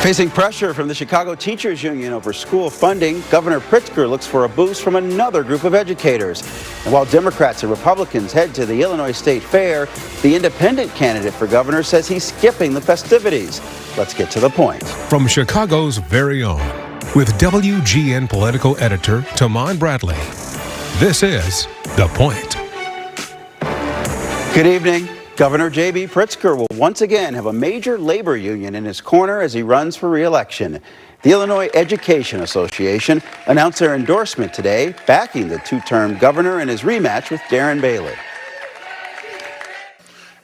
Facing pressure from the Chicago Teachers Union over school funding, Governor Pritzker looks for a boost from another group of educators. And while Democrats and Republicans head to the Illinois State Fair, the independent candidate for governor says he's skipping the festivities. Let's get to the point. From Chicago's very own, with WGN political editor Tamon Bradley, this is The Point. Good evening. Governor JB Pritzker will once again have a major labor union in his corner as he runs for re-election. The Illinois Education Association announced their endorsement today, backing the two-term governor in his rematch with Darren Bailey.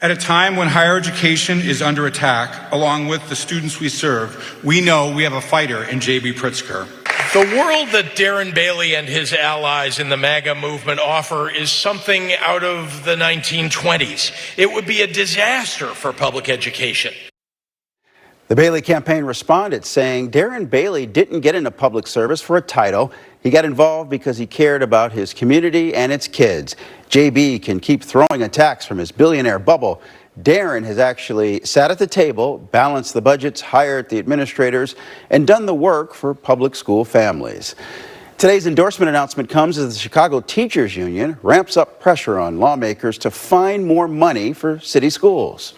At a time when higher education is under attack, along with the students we serve, we know we have a fighter in JB Pritzker. The world that Darren Bailey and his allies in the MAGA movement offer is something out of the 1920s. It would be a disaster for public education. The Bailey campaign responded, saying Darren Bailey didn't get into public service for a title. He got involved because he cared about his community and its kids. JB can keep throwing attacks from his billionaire bubble. Darren has actually sat at the table, balanced the budgets, hired the administrators, and done the work for public school families. Today's endorsement announcement comes as the Chicago Teachers Union ramps up pressure on lawmakers to find more money for city schools.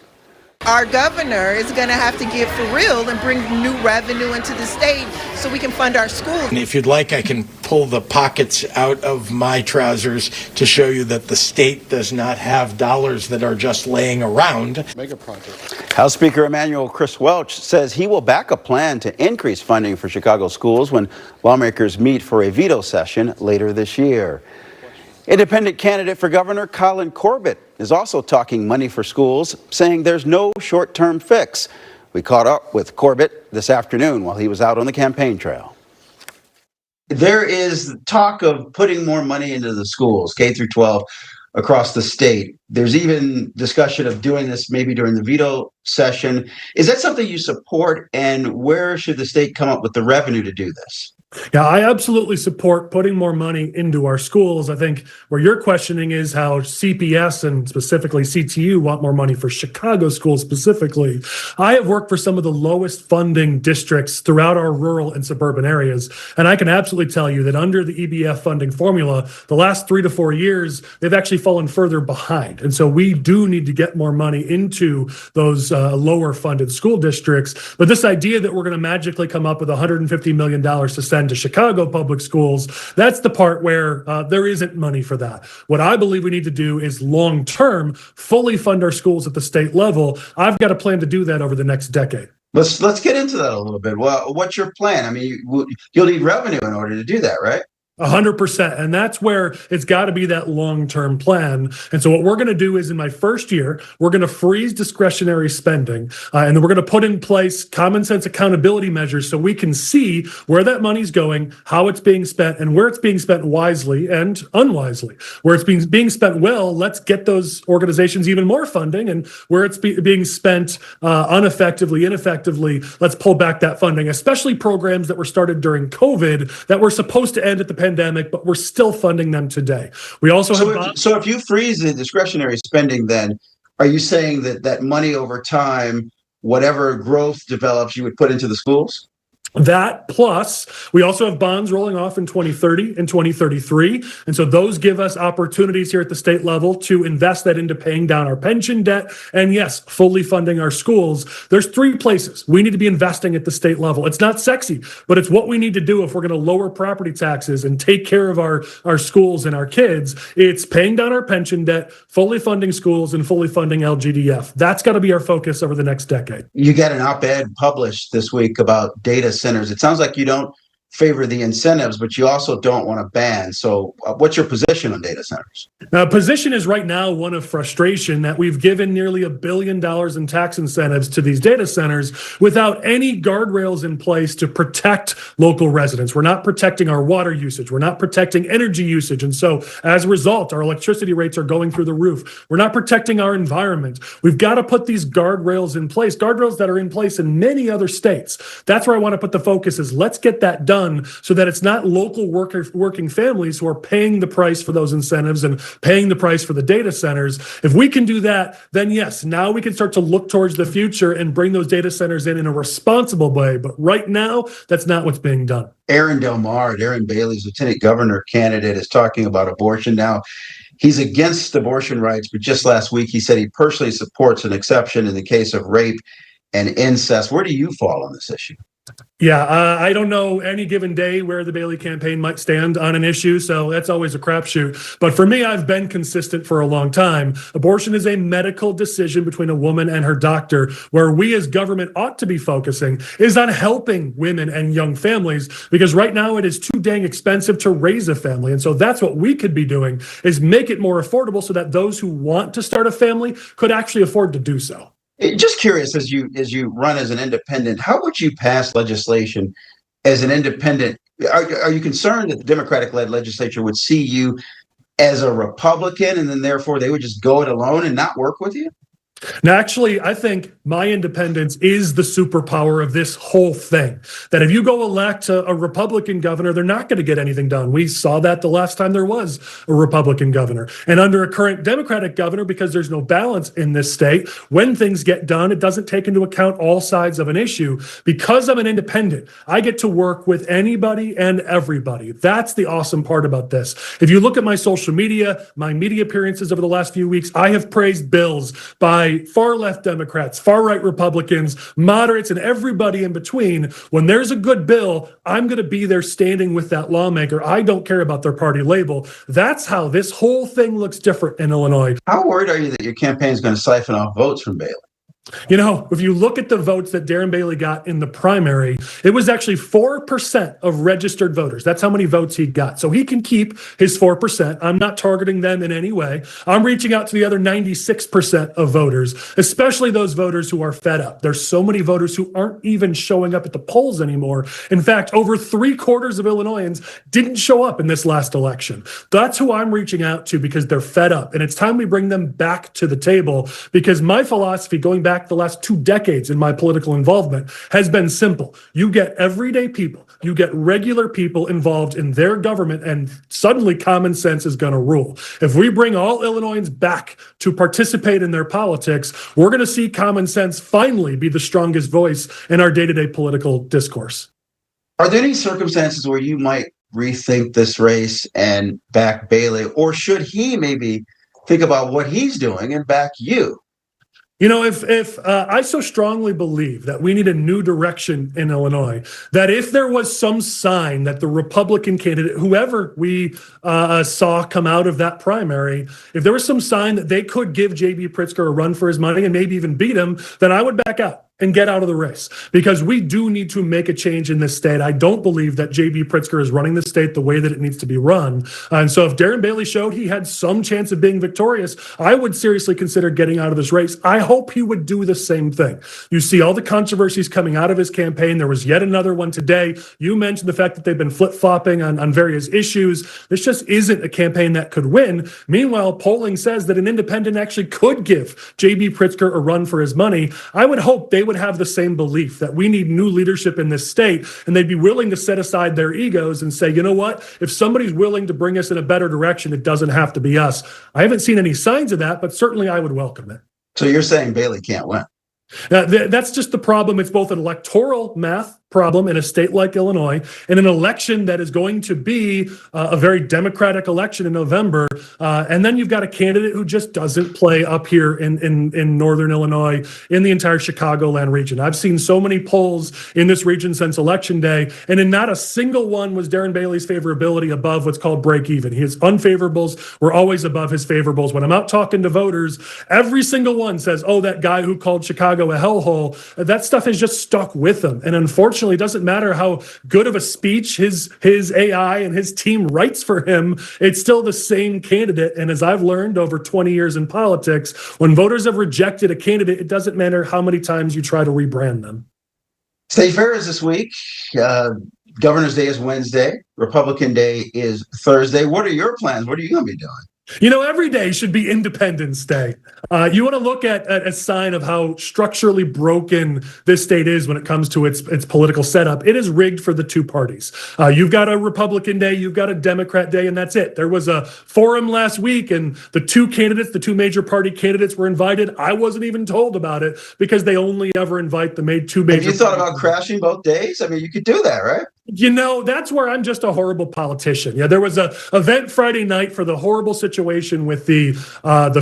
Our governor is going to have to give for real and bring new revenue into the state so we can fund our schools. And if you'd like, I can pull the pockets out of my trousers to show you that the state does not have dollars that are just laying around. Mega project. House Speaker Emanuel Chris Welch says he will back a plan to increase funding for Chicago schools when lawmakers meet for a veto session later this year. Independent candidate for governor Collin Corbett is also talking money for schools, saying there's no short-term fix. We caught up with Corbett this afternoon while he was out on the campaign trail. There is talk of putting more money into the schools, K through 12, across the state. There's even discussion of doing this maybe during the veto session. Is that something you support, and where should the state come up with the revenue to do this? Yeah, I absolutely support putting more money into our schools. I think where you're questioning is how CPS and specifically CTU want more money for Chicago schools specifically. I have worked for some of the lowest funding districts throughout our rural and suburban areas, and I can absolutely tell you that under the EBF funding formula, the last 3 to 4 years, they've actually fallen further behind. And so we do need to get more money into those lower funded school districts. But this idea that we're going to magically come up with $150 million to send to Chicago public schools, that's the part where there isn't money for that. What I believe we need to do is long-term fully fund our schools at the state level. I've got a plan to do that over the next decade. Let's get into that a little bit. Well, what's your plan? I mean, you'll need revenue in order to do that, right? 100%. And that's where it's got to be that long-term plan. And so what we're going to do is in my first year, we're going to freeze discretionary spending. And then we're going to put in place common sense accountability measures so we can see where that money's going, how it's being spent, and where it's being spent wisely and unwisely. Where it's being spent well, let's get those organizations even more funding. And where it's being spent ineffectively, let's pull back that funding, especially programs that were started during COVID that were supposed to end at the pandemic, but we're still funding them today. We also So if you freeze the discretionary spending, then are you saying that money over time, whatever growth develops, you would put into the schools? That plus we also have bonds rolling off in 2030 and 2033. And so those give us opportunities here at the state level to invest that into paying down our pension debt and yes, fully funding our schools. There's 3 places we need to be investing at the state level. It's not sexy, but it's what we need to do if we're going to lower property taxes and take care of our schools and our kids. It's paying down our pension debt, fully funding schools, and fully funding LGDF. That's got to be our focus over the next decade. You got an op-ed published this week about data centers. It sounds like you don't favor the incentives, but you also don't want to ban. So what's your position on data centers? Position is right now one of frustration that we've given nearly $1 billion in tax incentives to these data centers without any guardrails in place to protect local residents. We're not protecting our water usage. We're not protecting energy usage. And so as a result, our electricity rates are going through the roof. We're not protecting our environment. We've got to put these guardrails in place, guardrails that are in place in many other states. That's where I want to put the focus is let's get that done. done so that it's not local working families who are paying the price for those incentives and paying the price for the data centers. If we can do that, then yes, now we can start to look towards the future and bring those data centers in a responsible way. But right now, that's not what's being done. Aaron Del Mar, Aaron Bailey's lieutenant governor candidate, is talking about abortion now. He's against abortion rights, but just last week he said he personally supports an exception in the case of rape and incest. Where do you fall on this issue? Yeah, I don't know any given day where the Bailey campaign might stand on an issue, so that's always a crapshoot. But for me, I've been consistent for a long time. Abortion is a medical decision between a woman and her doctor. Where we as government ought to be focusing is on helping women and young families, because right now it is too dang expensive to raise a family. And so that's what we could be doing, is make it more affordable so that those who want to start a family could actually afford to do so. Just curious, as you run as an independent, how would you pass legislation as an independent? Are you concerned that the Democratic-led legislature would see you as a Republican and then therefore they would just go it alone and not work with you? Now, actually, I think my independence is the superpower of this whole thing. That if you go elect a Republican governor, they're not going to get anything done. We saw that the last time there was a Republican governor. And under a current Democratic governor, because there's no balance in this state, when things get done, it doesn't take into account all sides of an issue. Because I'm an independent, I get to work with anybody and everybody. That's the awesome part about this. If you look at my social media, my media appearances over the last few weeks, I have praised bills by far left Democrats, far right Republicans, moderates, and everybody in between. When there's a good bill, I'm going to be there standing with that lawmaker. I don't care about their party label. That's how this whole thing looks different in Illinois. How worried are you that your campaign is going to siphon off votes from Bailey? You know, if you look at the votes that Darren Bailey got in the primary, it was actually 4% of registered voters. That's how many votes he got. So he can keep his 4%. I'm not targeting them in any way. I'm reaching out to the other 96% of voters, especially those voters who are fed up. There's so many voters who aren't even showing up at the polls anymore. In fact, over 3/4 of Illinoisans didn't show up in this last election. That's who I'm reaching out to, because they're fed up. And it's time we bring them back to the table, because my philosophy, going back the last 2 decades in my political involvement, has been simple. You get everyday people, you get regular people involved in their government, and suddenly common sense is going to rule. If we bring all Illinoisans back to participate in their politics, we're going to see common sense finally be the strongest voice in our day-to-day political discourse. Are there any circumstances where you might rethink this race and back Bailey, or should he maybe think about what he's doing and back you? You know, if I so strongly believe that we need a new direction in Illinois, that if there was some sign that the Republican candidate, whoever we saw come out of that primary, if there was some sign that they could give JB Pritzker a run for his money and maybe even beat him, then I would back out and get out of the race, because we do need to make a change in this state. I don't believe that JB Pritzker is running the state the way that it needs to be run. And so if Darren Bailey showed he had some chance of being victorious, I would seriously consider getting out of this race. I hope he would do the same thing. You see all the controversies coming out of his campaign. There was yet another one today. You mentioned the fact that they've been flip-flopping on various issues. This just isn't a campaign that could win. Meanwhile, polling says that an independent actually could give JB Pritzker a run for his money. I would hope they would have the same belief that we need new leadership in this state, and they'd be willing to set aside their egos and say, you know what, if somebody's willing to bring us in a better direction, it doesn't have to be us. I haven't seen any signs of that, but certainly I would welcome it. So you're saying Bailey can't win? That's just the problem. It's both an electoral math problem in a state like Illinois and an election that is going to be a very Democratic election in November. And then you've got a candidate who just doesn't play up here in Northern Illinois, in the entire Chicagoland region. I've seen so many polls in this region since Election Day, and in not a single one was Darren Bailey's favorability above what's called break even. His unfavorables were always above his favorables. When I'm out talking to voters, every single one says, oh, that guy who called Chicago a hellhole, that stuff has just stuck with them. And unfortunately, it doesn't matter how good of a speech his AI and his team writes for him, it's still the same candidate. And as I've learned over 20 years in politics, when voters have rejected a candidate, it doesn't matter how many times you try to rebrand them. State Fair is this week. Governor's Day is Wednesday. Republican Day is Thursday. What are your plans? What are you going to be doing? You know, every day should be Independence Day. You want to look at a sign of how structurally broken this state is when it comes to its political setup. It is rigged for the two parties. You've got a Republican day, you've got a Democrat day, and that's it. There was a forum last week, and the two major party candidates were invited. I wasn't even told about it because they only ever invite the two major. Have you thought about crashing both days? I mean, you could do that, right? You know, that's where I'm just a horrible politician. Yeah, there was a event Friday night for the horrible situation with the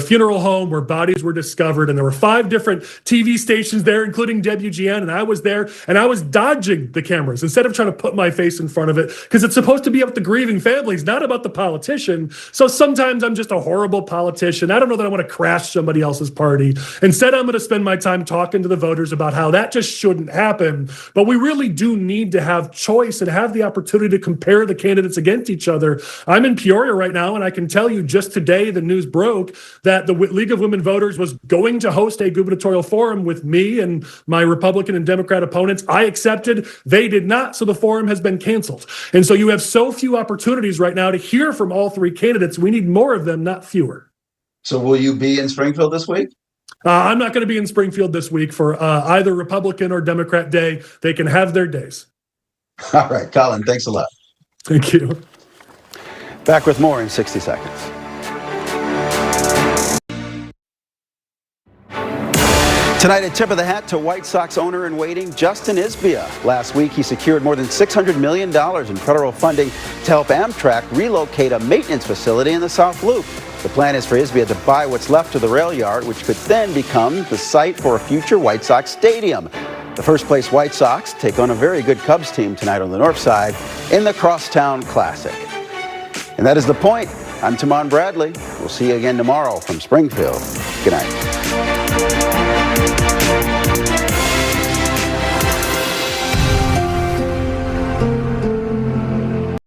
funeral home where bodies were discovered, and there were 5 different TV stations there, including WGN, and I was there, and I was dodging the cameras instead of trying to put my face in front of it because it's supposed to be about the grieving families, not about the politician. So sometimes I'm just a horrible politician. I don't know that I want to crash somebody else's party. Instead, I'm going to spend my time talking to the voters about how that just shouldn't happen. But we really do need to have choice and have the opportunity to compare the candidates against each other. I'm in Peoria right now, and I can tell you just today the news broke that the League of Women Voters was going to host a gubernatorial forum with me and my Republican and Democrat opponents. I accepted. They did not, so the forum has been canceled. And so you have so few opportunities right now to hear from all 3 candidates. We need more of them, not fewer. So will you be in Springfield this week? I'm not going to be in Springfield this week for either Republican or Democrat day. They can have their days. All right, Collin, thanks a lot. Thank you. Back with more in 60 seconds. Tonight, a tip of the hat to White Sox owner-in-waiting Justin Isbia. Last week, he secured more than $600 million in federal funding to help Amtrak relocate a maintenance facility in the South Loop. The plan is for Isbia to buy what's left of the rail yard, which could then become the site for a future White Sox stadium. The first-place White Sox take on a very good Cubs team tonight on the north side in the Crosstown Classic. And that is The Point. I'm Tamon Bradley. We'll see you again tomorrow from Springfield. Good night.